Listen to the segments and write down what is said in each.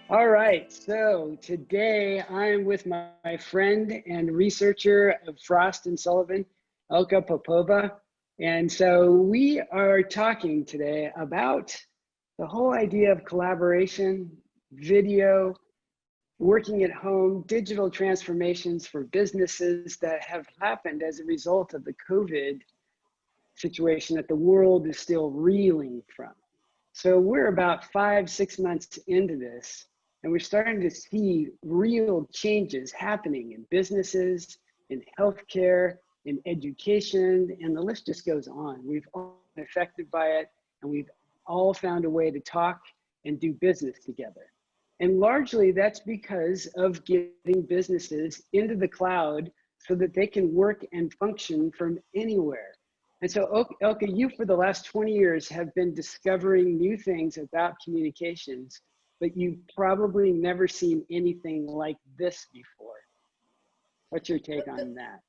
All right, so today I'm with my friend and researcher of Frost and Sullivan, Elka Popova. And so we are talking today about the whole idea of collaboration, video, working at home, digital transformations for businesses that have happened as a result of the COVID situation that the world is still reeling from. So we're about 5-6 months into this, and we're starting to see real changes happening in businesses, in healthcare, in education, and the list just goes on. We've all been affected by it, and we've all found a way to talk and do business together. And largely that's because of getting businesses into the cloud so that they can work and function from anywhere. And so, Elka, you for the last 20 years have been discovering new things about communications, but you've probably never seen anything like this before. What's your take on that?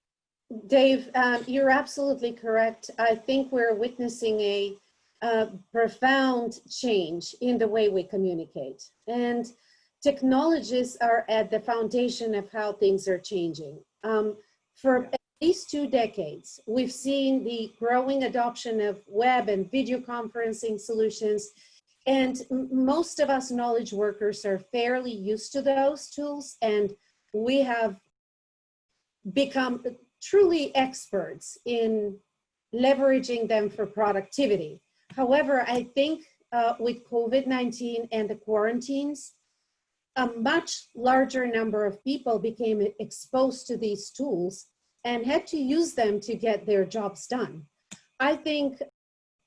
Dave, you're absolutely correct. I think we're witnessing a profound change in the way we communicate. And technologies are at the foundation of how things are changing. For at least 2 decades, we've seen the growing adoption of web and video conferencing solutions. And most of us knowledge workers are fairly used to those tools, and we have become truly experts in leveraging them for productivity. However, I think with COVID-19 and the quarantines, a much larger number of people became exposed to these tools and had to use them to get their jobs done. I think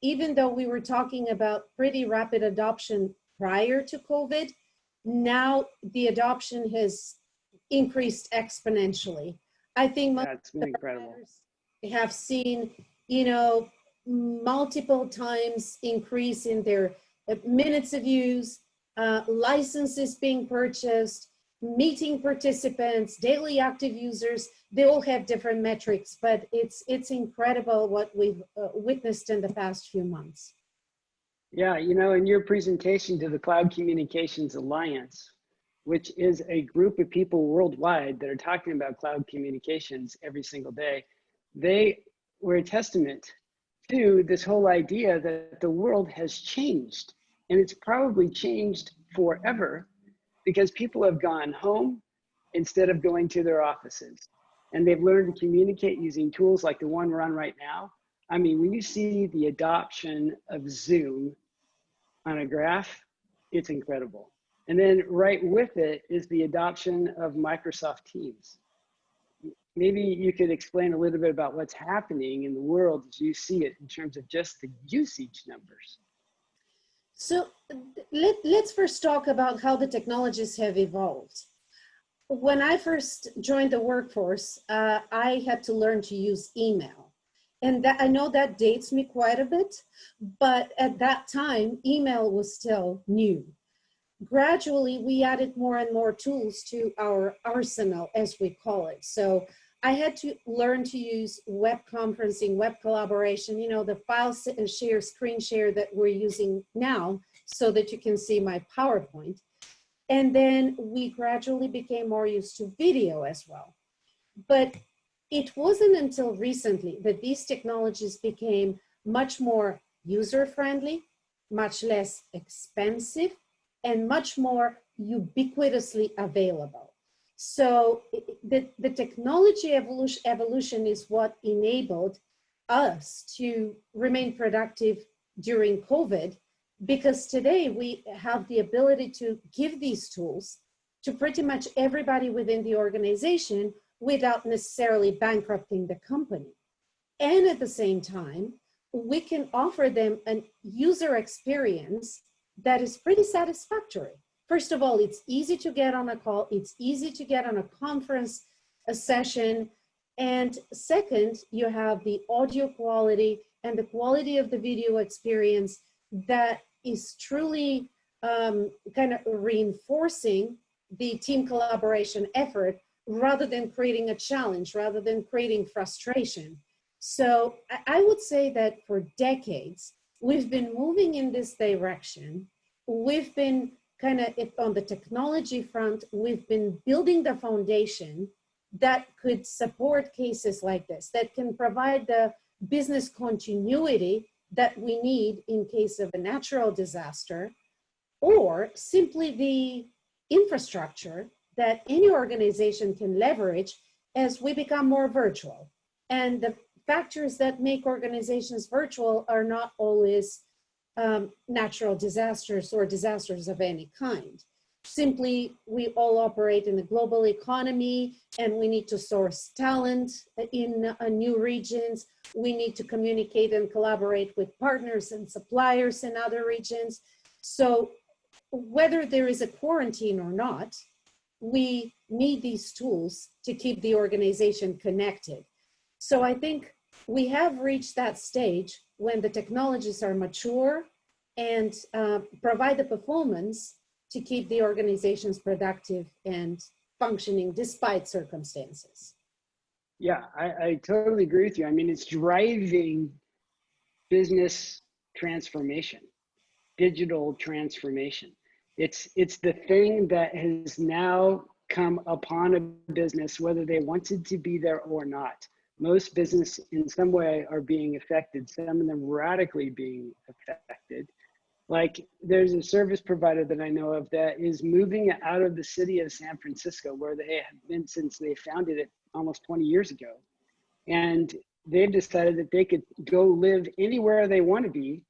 even though we were talking about pretty rapid adoption prior to COVID, now the adoption has increased exponentially. I think most of the have seen, multiple times increase in their minutes of use, licenses being purchased, meeting participants, daily active users. They all have different metrics, but it's incredible what we've witnessed in the past few months. Yeah, in your presentation to the Cloud Communications Alliance, which is a group of people worldwide that are talking about cloud communications every single day, they were a testament to this whole idea that the world has changed, and it's probably changed forever because people have gone home instead of going to their offices, and they've learned to communicate using tools like the one we're on right now. I mean, when you see the adoption of Zoom on a graph, it's incredible. And then right with it is the adoption of Microsoft Teams. Maybe you could explain a little bit about what's happening in the world as you see it in terms of just the usage numbers. So let's first talk about how the technologies have evolved. When I first joined the workforce, I had to learn to use email. And I know that dates me quite a bit, but at that time, email was still new. Gradually, we added more and more tools to our arsenal, as we call it. So I had to learn to use web conferencing, web collaboration, the file share, screen share that we're using now so that you can see my PowerPoint. And then we gradually became more used to video as well. But it wasn't until recently that these technologies became much more user-friendly, much less expensive, and much more ubiquitously available. So the technology evolution is what enabled us to remain productive during COVID, because today we have the ability to give these tools to pretty much everybody within the organization without necessarily bankrupting the company. And at the same time, we can offer them a user experience that is pretty satisfactory. First of all, it's easy to get on a call, it's easy to get on a conference, a session, and second, you have the audio quality and the quality of the video experience that is truly kind of reinforcing the team collaboration effort rather than creating a challenge, rather than creating frustration. So I would say that for decades, we've been moving in this direction. We've been kind of on the technology front, we've been building the foundation that could support cases like this, that can provide the business continuity that we need in case of a natural disaster, or simply the infrastructure that any organization can leverage as we become more virtual. And the factors that make organizations virtual are not always natural disasters or disasters of any kind. Simply, we all operate in a global economy, and we need to source talent in new regions. We need to communicate and collaborate with partners and suppliers in other regions. So whether there is a quarantine or not, we need these tools to keep the organization connected. So I think we have reached that stage when the technologies are mature and provide the performance to keep the organizations productive and functioning despite circumstances. Yeah, I totally agree with you. I mean, it's driving business transformation, digital transformation. It's the thing that has now come upon a business, whether they wanted to be there or not. Most business in some way are being affected, some of them radically being affected. Like there's a service provider that I know of that is moving out of the city of San Francisco, where they have been since they founded it almost 20 years ago. And they've decided that they could go live anywhere they want to be,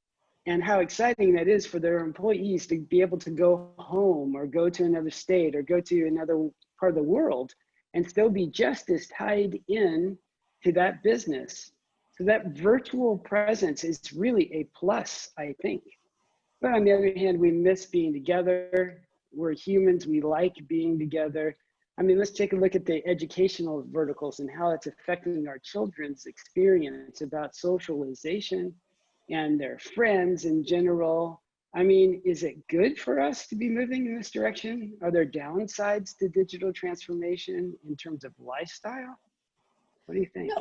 and how exciting that is for their employees to be able to go home or go to another state or go to another part of the world and still be just as tied in to that business. So that virtual presence is really a plus, I think. But on the other hand, we miss being together. We're humans, we like being together. I mean, let's take a look at the educational verticals and how it's affecting our children's experience about socialization and their friends in general. I mean, is it good for us to be moving in this direction? Are there downsides to digital transformation in terms of lifestyle? What do you think? No,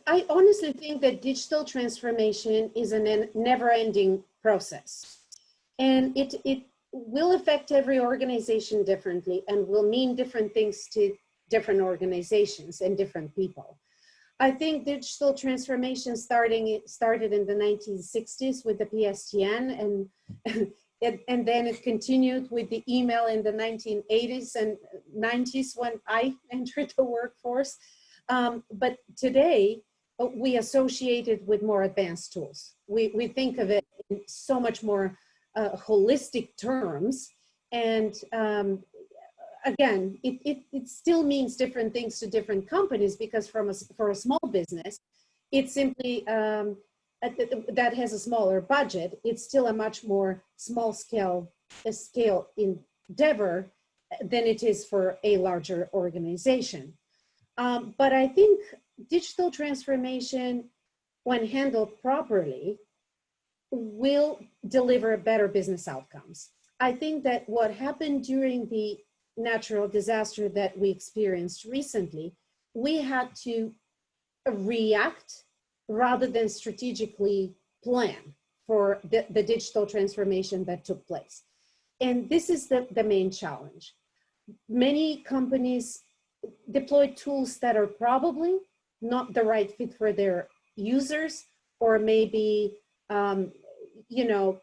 I honestly think that digital transformation is a never-ending process. And it will affect every organization differently and will mean different things to different organizations and different people. I think digital transformation started in the 1960s with the PSTN, and then it continued with the email in the 1980s and 90s when I entered the workforce. But today, we associate it with more advanced tools. We think of it in so much more holistic terms. And again, it still means different things to different companies, because for a small business, it's simply, that has a smaller budget, it's still a much more small scale endeavor than it is for a larger organization. But I think digital transformation, when handled properly, will deliver better business outcomes. I think that what happened during the natural disaster that we experienced recently, we had to react rather than strategically plan for the digital transformation that took place. And this is the main challenge. Many companies deploy tools that are probably not the right fit for their users, or maybe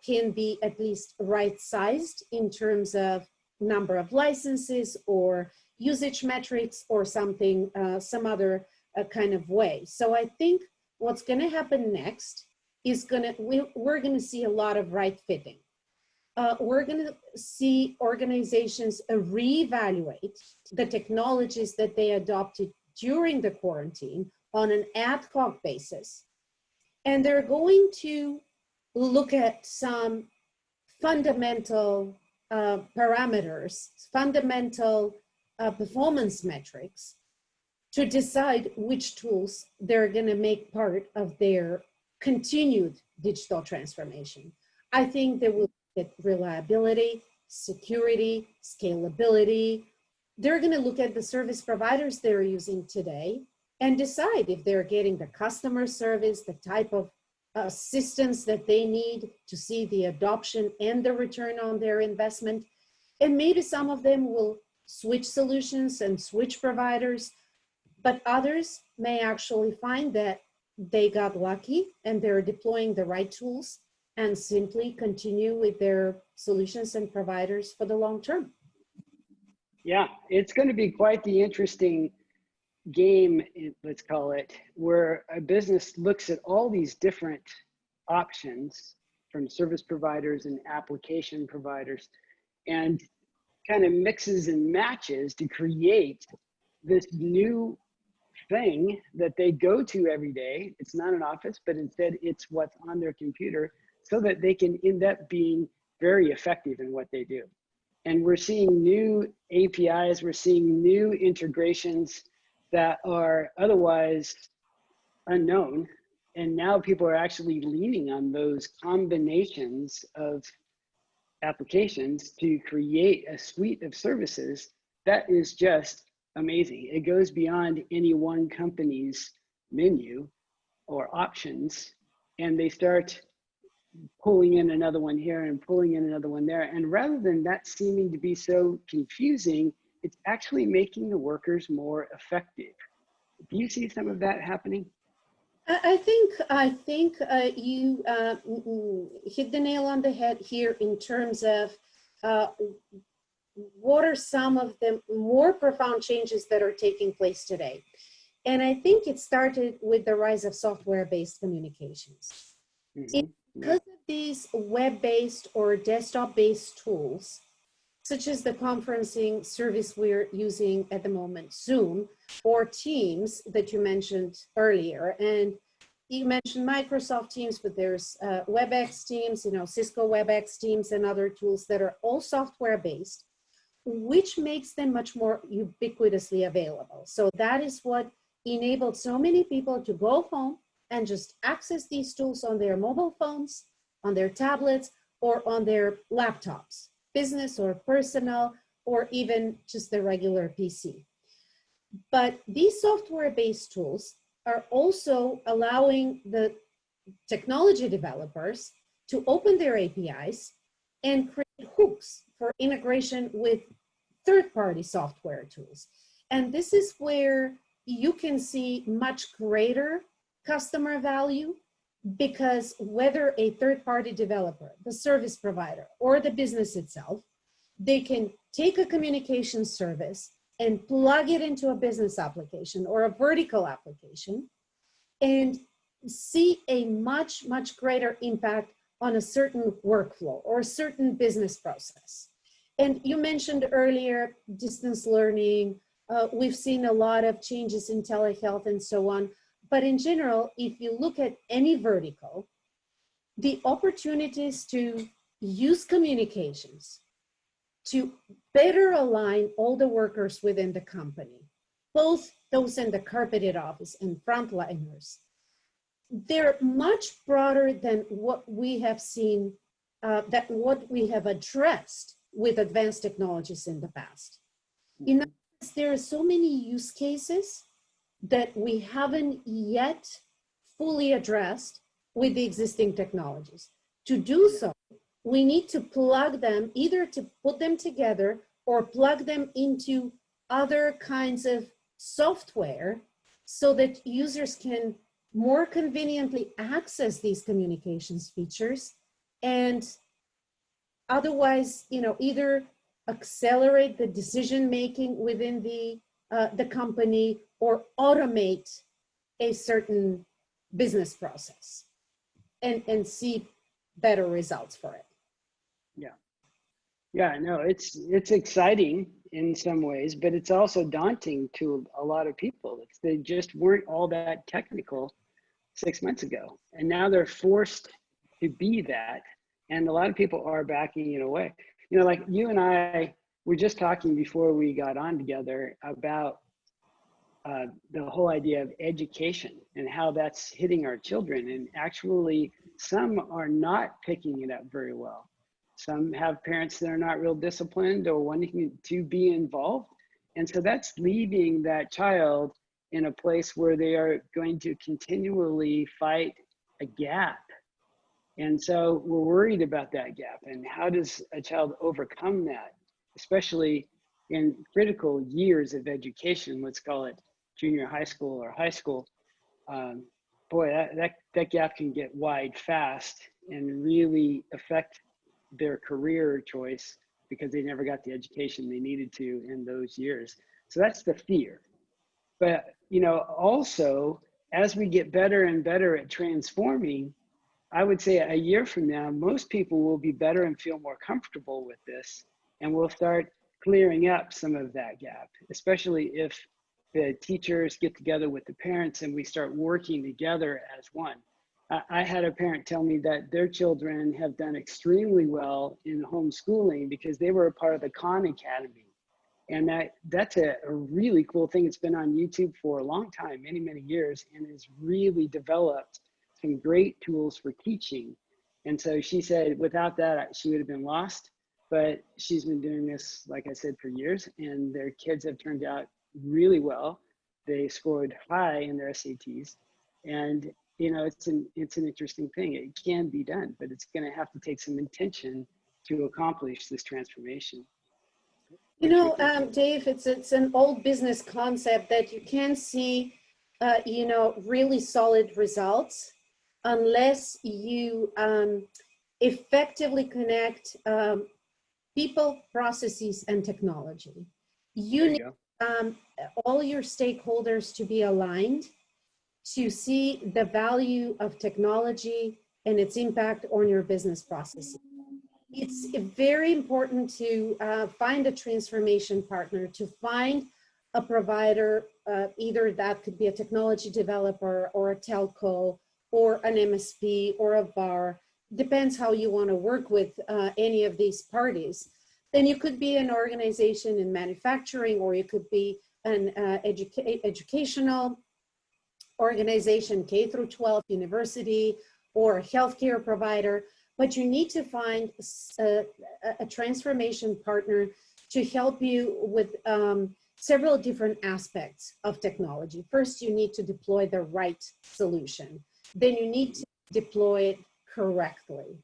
can be at least right-sized in terms of number of licenses or usage metrics or something, some other kind of way. So I think what's going to happen next is we're going to see a lot of right fitting. We're going to see organizations reevaluate the technologies that they adopted during the quarantine on an ad hoc basis. And they're going to look at some fundamental parameters, fundamental performance metrics to decide which tools they're going to make part of their continued digital transformation. I think they will look at reliability, security, scalability. They're going to look at the service providers they're using today and decide if they're getting the customer service, the type of assistance that they need to see the adoption and the return on their investment. And maybe some of them will switch solutions and switch providers, but others may actually find that they got lucky and they're deploying the right tools and simply continue with their solutions and providers for the long term. Yeah, it's going to be quite the interesting game, let's call it, where a business looks at all these different options from service providers and application providers and kind of mixes and matches to create this new thing that they go to every day. It's not an office, but instead it's what's on their computer, so that they can end up being very effective in what they do. And we're seeing new APIs, we're seeing new integrations that are otherwise unknown. And now people are actually leaning on those combinations of applications to create a suite of services that is just amazing. It goes beyond any one company's menu or options, and they start pulling in another one here and pulling in another one there. And rather than that seeming to be so confusing, it's actually making the workers more effective. Do you see some of that happening? I think you hit the nail on the head here in terms of what are some of the more profound changes that are taking place today. And I think it started with the rise of software-based communications. Mm-hmm. Because of these web-based or desktop-based tools, such as the conferencing service we're using at the moment, Zoom, or Teams that you mentioned earlier. And you mentioned Microsoft Teams, but there's WebEx Teams, Cisco WebEx Teams and other tools that are all software-based, which makes them much more ubiquitously available. So that is what enabled so many people to go home and just access these tools on their mobile phones, on their tablets, or on their laptops, business or personal, or even just the regular PC. But these software-based tools are also allowing the technology developers to open their APIs and create hooks for integration with third-party software tools. And this is where you can see much greater customer value, because whether a third-party developer, the service provider, or the business itself, they can take a communication service and plug it into a business application or a vertical application and see a much, much greater impact on a certain workflow or a certain business process. And you mentioned earlier distance learning. We've seen a lot of changes in telehealth and so on. But in general, if you look at any vertical, the opportunities to use communications to better align all the workers within the company, both those in the carpeted office and frontliners, they're much broader than what we have seen, what we have addressed with advanced technologies in the past. In other words, there are so many use cases that we haven't yet fully addressed with the existing technologies. To do so, we need to plug them, either to put them together or plug them into other kinds of software so that users can more conveniently access these communications features and otherwise, either accelerate the decision-making within the company or automate a certain business process and see better results for it. Yeah, no, it's exciting in some ways, but it's also daunting to a lot of people. They just weren't all that technical 6 months ago, and now they're forced to be that. And a lot of people are backing it away. Like you and I were just talking before we got on together about the whole idea of education and how that's hitting our children. And actually, some are not picking it up very well. Some have parents that are not real disciplined or wanting to be involved. And so that's leaving that child in a place where they are going to continually fight a gap. And so we're worried about that gap. And how does a child overcome that? especially in critical years of education, let's call it junior high school or high school. Boy, that gap can get wide fast and really affect their career choice because they never got the education they needed to in those years. So that's the fear. But, you know, also, as we get better and better at transforming, I would say a year from now, most people will be better and feel more comfortable with this, and we'll start clearing up some of that gap, especially if the teachers get together with the parents and we start working together as one. I had a parent tell me that their children have done extremely well in homeschooling because they were a part of the Khan Academy. And that's a really cool thing. It's been on YouTube for a long time, many, many years, and has really developed some great tools for teaching. And so she said without that, she would have been lost. But she's been doing this, like I said, for years, and their kids have turned out really well. They scored high in their SATs. And you know, it's an interesting thing. It can be done, but it's going to have to take some intention to accomplish this transformation. You know, Dave, it's an old business concept that you can see, you know, really solid results unless you effectively connect people, processes, and technology. You need all your stakeholders to be aligned to see the value of technology and its impact on your business processes. It's very important to find a transformation partner, to find a provider, either that could be a technology developer or a telco or an MSP or a VAR, depends how you want to work with any of these parties. Then you could be an organization in manufacturing, or you could be an educational organization, K through 12, university, or a healthcare provider. But you need to find a transformation partner to help you with several different aspects of technology. First, you need to deploy the right solution. Then you need to deploy it correctly.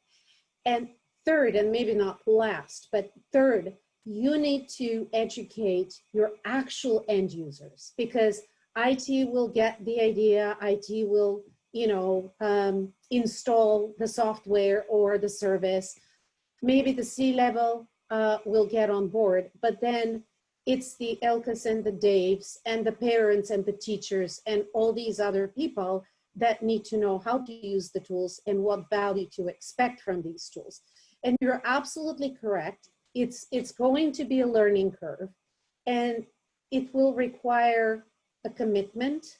And third, and maybe not last, but third, you need to educate your actual end users, because IT will get the idea, IT will, you know, install the software or the service. Maybe the C-level will get on board, but then it's the Elkas and the Daves and the parents and the teachers and all these other people that need to know how to use the tools and what value to expect from these tools. And you're absolutely correct. It's going to be a learning curve, and it will require a commitment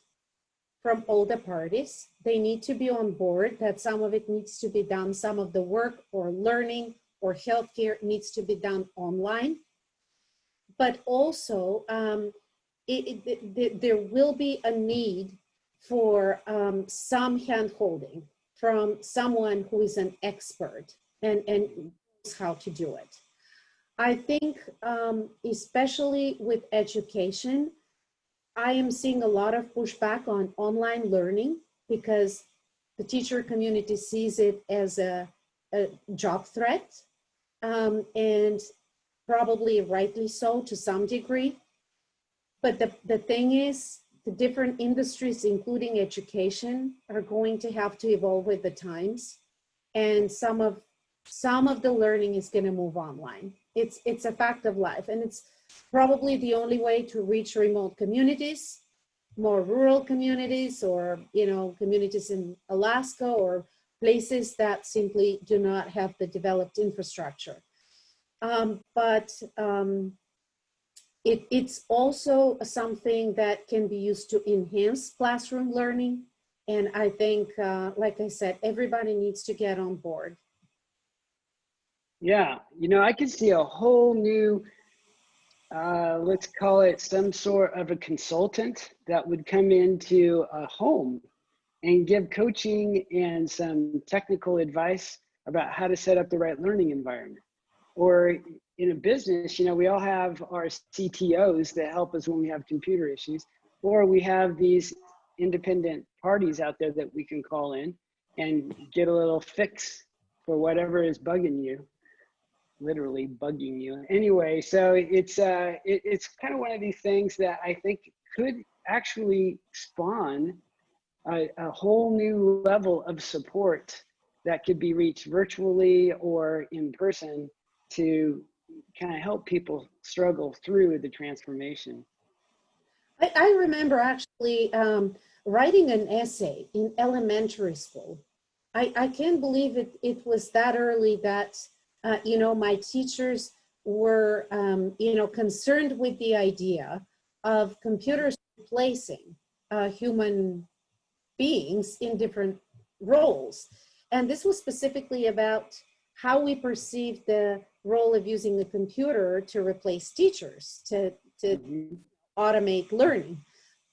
from all the parties. They need to be on board that some of it needs to be done, some of the work or learning or healthcare needs to be done online. But also, there will be a need for some hand-holding from someone who is an expert and knows how to do it. I think, especially with education, I am seeing a lot of pushback on online learning because the teacher community sees it as a job threat, and probably rightly so to some degree. But the thing is, the different industries, including education, are going to have to evolve with the times, and some of the learning is going to move online. It's a fact of life, and it's probably the only way to reach remote communities, more rural communities, or, you know, communities in Alaska or places that simply do not have the developed infrastructure. It's also something that can be used to enhance classroom learning. And I think, like I said, everybody needs to get on board. Yeah, you know, I could see a whole new, let's call it some sort of a consultant that would come into a home and give coaching and some technical advice about how to set up the right learning environment. Or in a business, you know, we all have our CTOs that help us when we have computer issues, or we have these independent parties out there that we can call in and get a little fix for whatever is bugging you. literally bugging you. Anyway, so it's kind of one of these things that I think could actually spawn a whole new level of support that could be reached virtually or in person to kind of help people struggle through the transformation. I remember actually writing an essay in elementary school. I can't believe it was that early that, you know, my teachers were, you know, concerned with the idea of computers replacing human beings in different roles. And this was specifically about how we perceive the role of using a computer to replace teachers, to automate learning.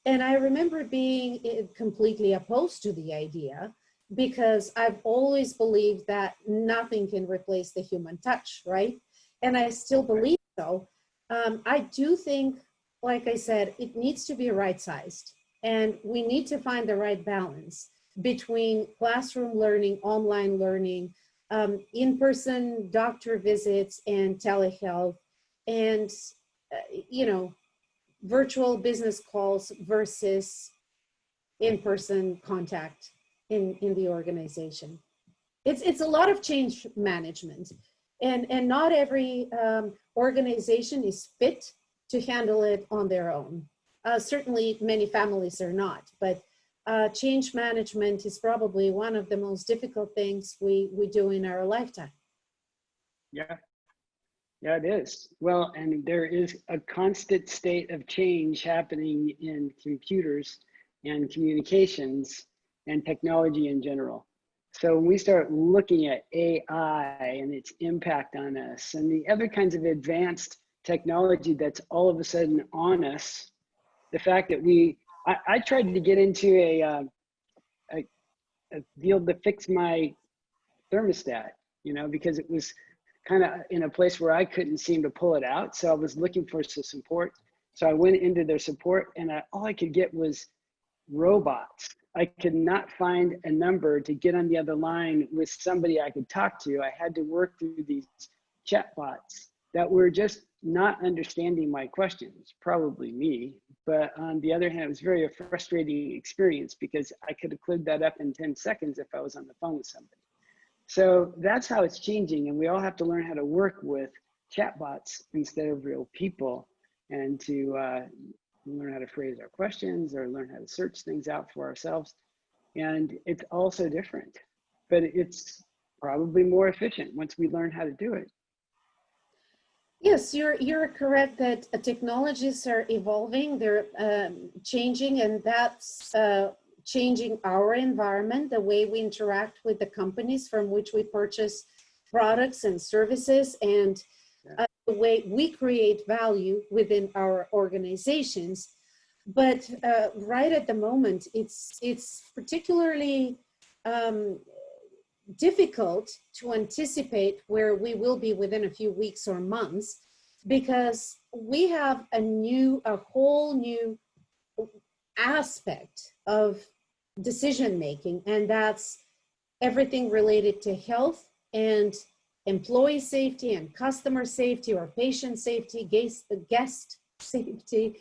And I remember being completely opposed to the idea because I've always believed that nothing can replace the human touch, right? And I still believe so. I do think, like I said, it needs to be right-sized, and we need to find the right balance between classroom learning, online learning, in-person doctor visits and telehealth, and you know, virtual business calls versus in-person contact in the organization. It's a lot of change management, and not every organization is fit to handle it on their own. Certainly many families are not, but change management is probably one of the most difficult things we do in our lifetime. Yeah. Yeah, it is. Well, and there is a constant state of change happening in computers and communications and technology in general. So when we start looking at AI and its impact on us and the other kinds of advanced technology that's all of a sudden on us, the fact that I tried to get into a deal to fix my thermostat, you know, because it was kind of in a place where I couldn't seem to pull it out. So I was looking for some support. So I went into their support, and all I could get was robots. I could not find a number to get on the other line with somebody I could talk to. I had to work through these chatbots that were just not understanding my questions, probably me. But on the other hand, it was very a frustrating experience because I could have cleared that up in 10 seconds if I was on the phone with somebody. So that's how it's changing, and we all have to learn how to work with chatbots instead of real people, and to learn how to phrase our questions or learn how to search things out for ourselves. And it's also different, but it's probably more efficient once we learn how to do it. Yes, you're correct that technologies are evolving, they're changing, and that's changing our environment, the way we interact with the companies from which we purchase products and services, and the way we create value within our organizations. But right at the moment, it's particularly difficult to anticipate where we will be within a few weeks or months, because we have a whole new aspect of decision making, and that's everything related to health and employee safety and customer safety or patient safety, guest safety,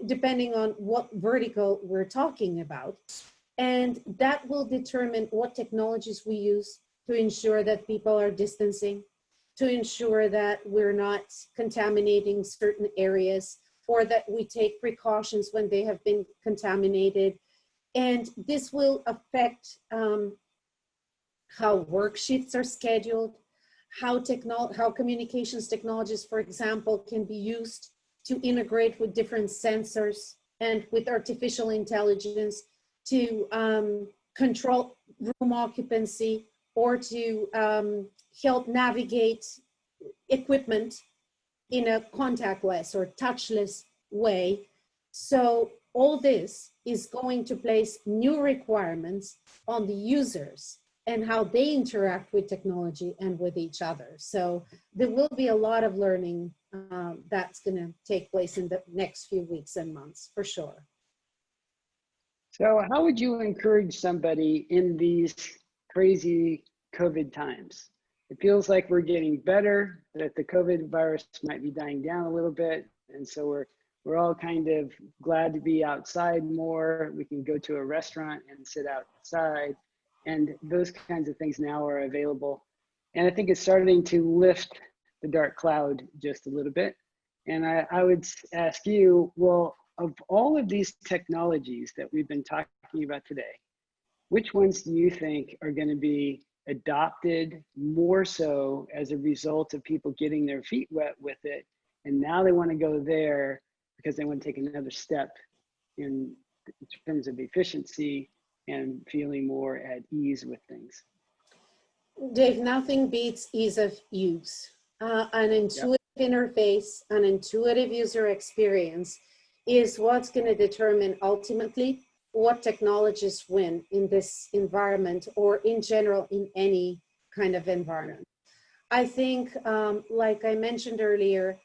depending on what vertical we're talking about. And that will determine what technologies we use to ensure that people are distancing, to ensure that we're not contaminating certain areas, or that we take precautions when they have been contaminated. And this will affect how work shifts are scheduled, how communications technologies, for example, can be used to integrate with different sensors and with artificial intelligence to control room occupancy, or to help navigate equipment in a contactless or touchless way. So all this is going to place new requirements on the users and how they interact with technology and with each other. So there will be a lot of learning that's going to take place in the next few weeks and months, for sure. So how would you encourage somebody in these crazy COVID times it feels like we're getting better, that the COVID virus might be dying down a little bit. And so we're all kind of glad to be outside more. We can go to a restaurant and sit outside, and those kinds of things now are available. And I think it's starting to lift the dark cloud just a little bit. And I would ask you, well, of all of these technologies that we've been talking about today, which ones do you think are going to be adopted more so as a result of people getting their feet wet with it, and now they want to go there because they want to take another step in terms of efficiency and feeling more at ease with things? Dave, nothing beats ease of use. An intuitive interface, an intuitive user experience is what's going to determine ultimately what technologies win in this environment, or in general in any kind of environment. I think, like I mentioned earlier,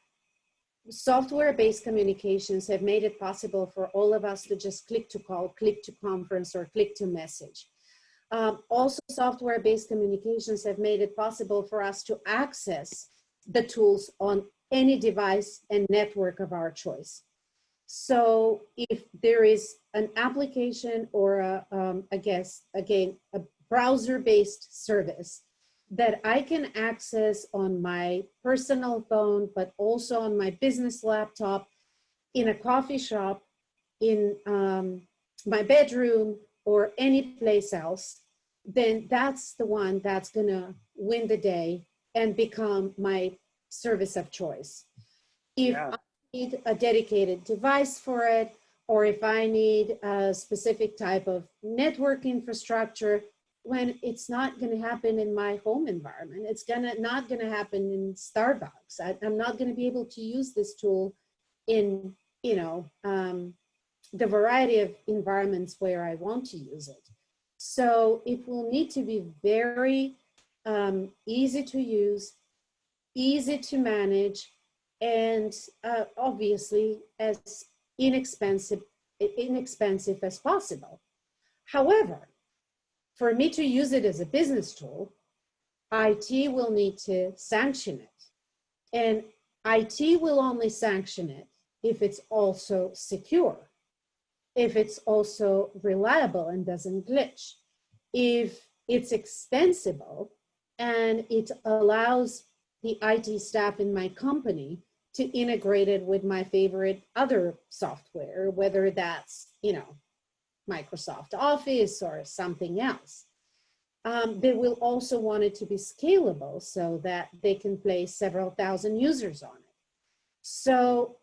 software-based communications have made it possible for all of us to just click to call, click to conference, or click to message. Also, software-based communications have made it possible for us to access the tools on any device and network of our choice. So if there is an application or a browser-based service that I can access on my personal phone, but also on my business laptop, in a coffee shop, in my bedroom, or any place else, then that's the one that's gonna win the day and become my service of choice. If I need a dedicated device for it, or if I need a specific type of network infrastructure, when it's not going to happen in my home environment, it's not going to happen in Starbucks. I'm not going to be able to use this tool in, the variety of environments where I want to use it. So it will need to be very easy to use, easy to manage, and obviously as inexpensive as possible. However, for me to use it as a business tool, IT will need to sanction it. And IT will only sanction it if it's also secure, if it's also reliable and doesn't glitch, if it's extensible and it allows the IT staff in my company to integrate it with my favorite other software, whether that's, Microsoft Office or something else. They will also want it to be scalable so that they can place several thousand users on it. So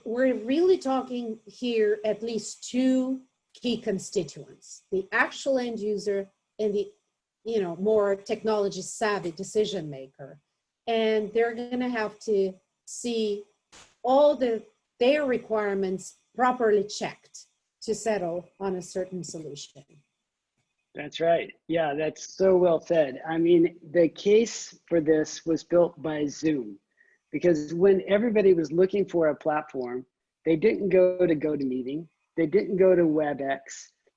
we're really talking here at least two key constituents: the actual end user and the more technology savvy decision maker. And they're going to have to see all their requirements properly checked to settle on a certain solution. That's right. Yeah, that's so well said. I mean, the case for this was built by Zoom, because when everybody was looking for a platform, they didn't go to GoToMeeting, they didn't go to WebEx,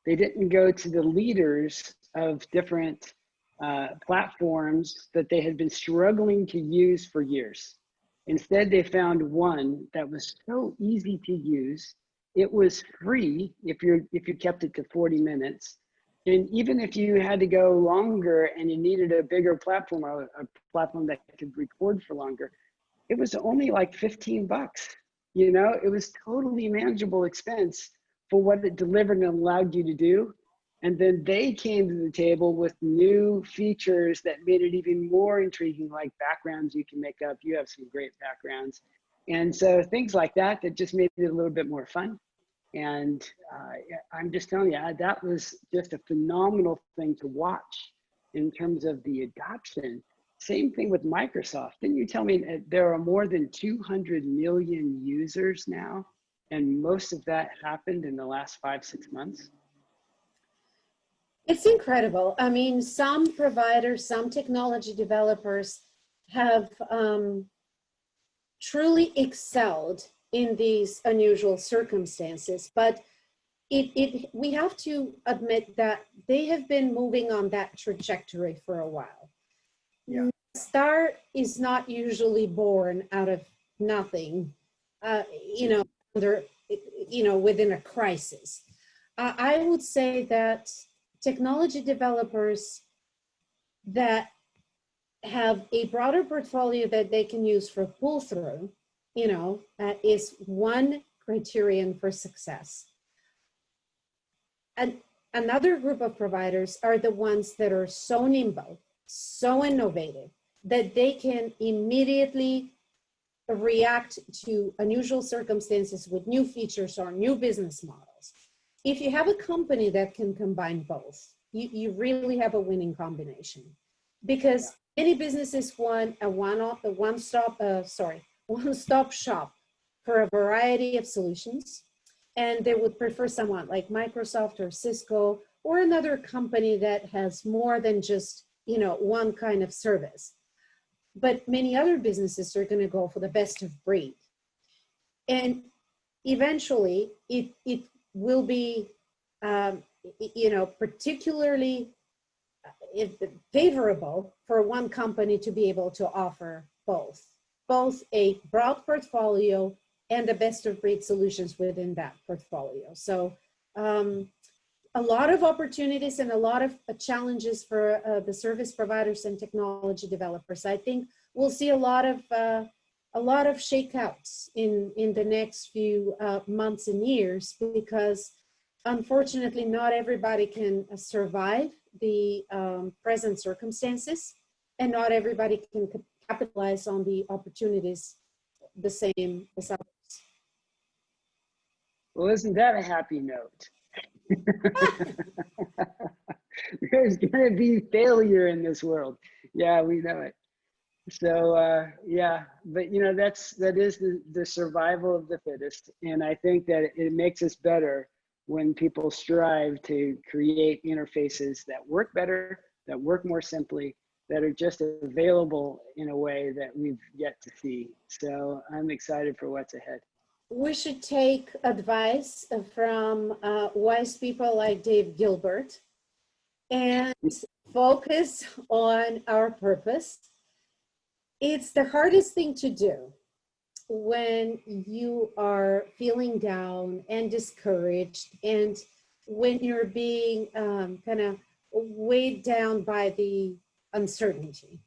they didn't go to the leaders of different platforms that they had been struggling to use for years. Instead, they found one that was so easy to use. It was free if you kept it to 40 minutes. And even if you had to go longer and you needed a bigger platform, or a platform that could record for longer, it was only like 15 bucks. It was totally manageable expense for what it delivered and allowed you to do. And then they came to the table with new features that made it even more intriguing, like backgrounds you can make up. You have some great backgrounds. And so things like that just made it a little bit more fun. And I'm just telling you, that was just a phenomenal thing to watch in terms of the adoption. Same thing with Microsoft. Didn't you tell me that there are more than 200 million users now? And most of that happened in the last 5-6 months? It's incredible. I mean, some providers, some technology developers have truly excelled in these unusual circumstances, but we have to admit that they have been moving on that trajectory for a while. Yeah. Star is not usually born out of nothing, you know, under, you know, within a crisis. I would say that technology developers that have a broader portfolio that they can use for pull through, you know, is one criterion for success. And another group of providers are the ones that are so nimble, so innovative, that they can immediately react to unusual circumstances with new features or new business models. If you have a company that can combine both, you really have a winning combination, because many businesses want a one-stop shop for a variety of solutions, and they would prefer someone like Microsoft or Cisco or another company that has more than just, you know, one kind of service. But many other businesses are going to go for the best of breed, and eventually it will be, you know, particularly favorable for one company to be able to offer both a broad portfolio and the best of breed solutions within that portfolio. So a lot of opportunities and a lot of challenges for the service providers and technology developers. I think we'll see a lot of shakeouts in the next few months and years, because unfortunately not everybody can survive the present circumstances, and not everybody can capitalize on the opportunities the same as others. Well, isn't that a happy note? There's going to be failure in this world. Yeah, we know it. So yeah, but you know, that is the survival of the fittest, and I think that it makes us better when people strive to create interfaces that work better, that work more simply, that are just available in a way that we've yet to see. So I'm excited for what's ahead. We should take advice from wise people like Dave Gilbert and focus on our purpose. It's the hardest thing to do when you are feeling down and discouraged, and when you're being kind of weighed down by the uncertainty.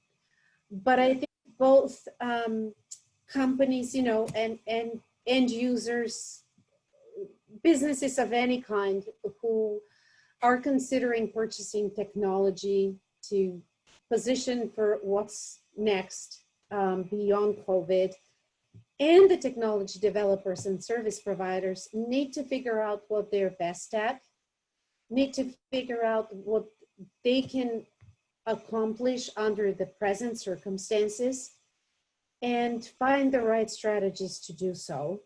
But I think both companies, you know, and end users, businesses of any kind who are considering purchasing technology to position for what's next beyond COVID, and the technology developers and service providers need to figure out what they're best at, need to figure out what they can accomplish under the present circumstances, and find the right strategies to do so.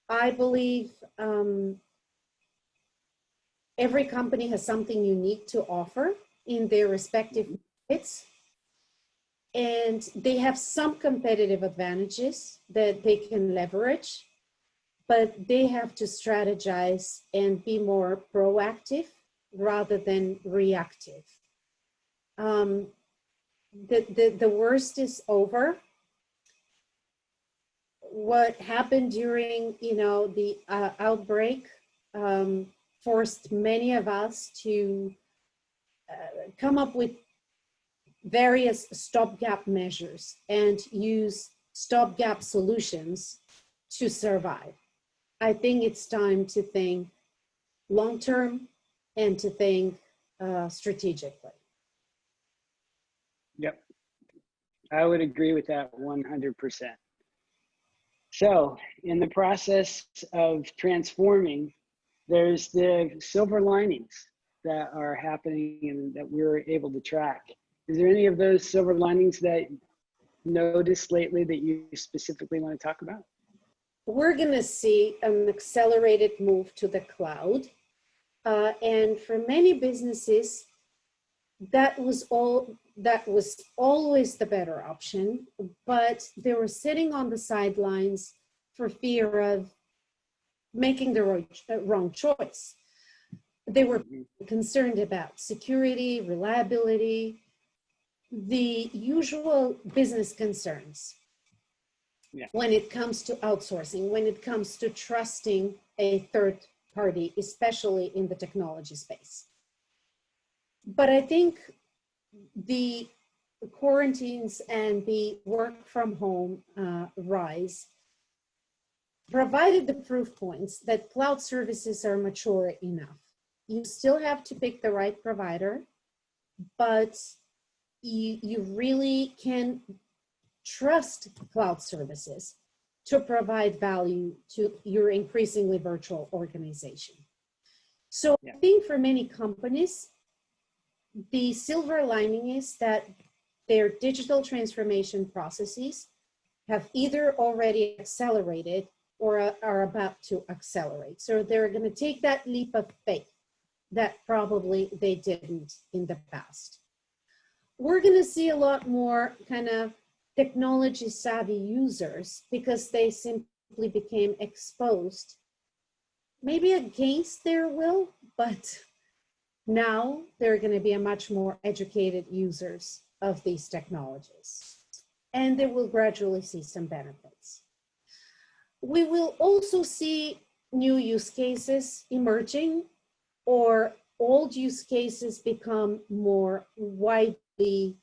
I believe every company has something unique to offer in their respective markets, and they have some competitive advantages that they can leverage, but they have to strategize and be more proactive rather than reactive. The worst is over. What happened during, you know, the outbreak forced many of us to come up with various stopgap measures and use stopgap solutions to survive. I think it's time to think long-term and to think strategically. Yep, I would agree with that 100%. So in the process of transforming, there's the silver linings that are happening and that we're able to track. Is there any of those silver linings that you noticed lately that you specifically want to talk about? We're going to see an accelerated move to the cloud. And for many businesses, that was always the better option, but they were sitting on the sidelines for fear of making the wrong choice. They were concerned about security, reliability, the usual business concerns when it comes to outsourcing, when it comes to trusting a third party, especially in the technology space. But I think the quarantines and the work from home rise provided the proof points that cloud services are mature enough. You still have to pick the right provider, but you really can trust cloud services to provide value to your increasingly virtual organization. So I think for many companies, the silver lining is that their digital transformation processes have either already accelerated or are about to accelerate. So they're going to take that leap of faith that probably they didn't in the past. We're going to see a lot more kind of technology savvy users because they simply became exposed, maybe against their will, but now they're going to be a much more educated users of these technologies, and they will gradually see some benefits. We will also see new use cases emerging, or old use cases become more widely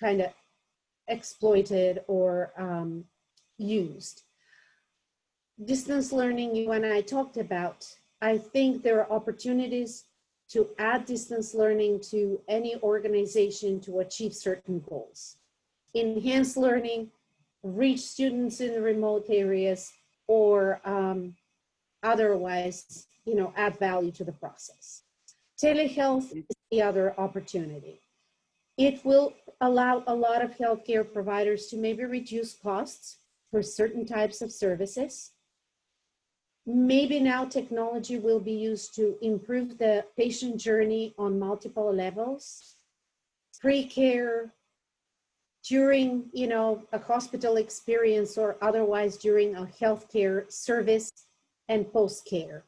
kind of exploited or used. Distance learning, you and I talked about, I think there are opportunities to add distance learning to any organization to achieve certain goals. Enhance learning, reach students in the remote areas, or otherwise, add value to the process. Telehealth is the other opportunity. It will allow a lot of healthcare providers to maybe reduce costs for certain types of services. Maybe now technology will be used to improve the patient journey on multiple levels, pre-care, during, a hospital experience, or otherwise during a healthcare service, and post-care.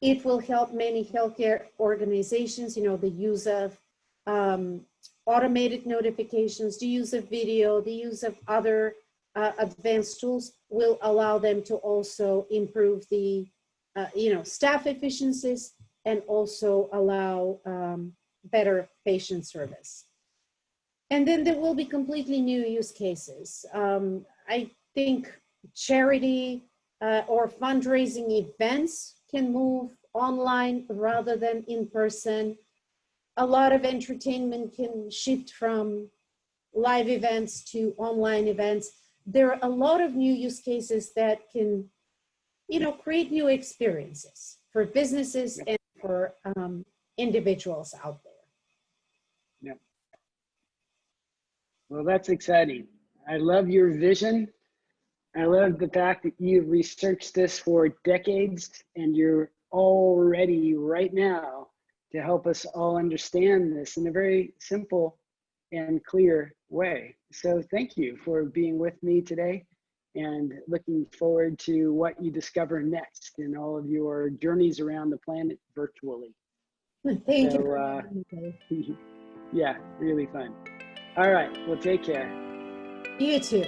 It will help many healthcare organizations, the use of automated notifications, the use of video, the use of other advanced tools will allow them to also improve the, staff efficiencies and also allow better patient service. And then there will be completely new use cases. I think charity or fundraising events can move online rather than in person. A lot of entertainment can shift from live events to online events. There are a lot of new use cases that can, create new experiences for businesses and for individuals out there. Yeah. Well, that's exciting. I love your vision. I love the fact that you've researched this for decades and you're all ready right now to help us all understand this in a very simple and clear way. So thank you for being with me today, and looking forward to what you discover next in all of your journeys around the planet virtually. Thank you. Yeah, really fun. All right, well, take care. You too.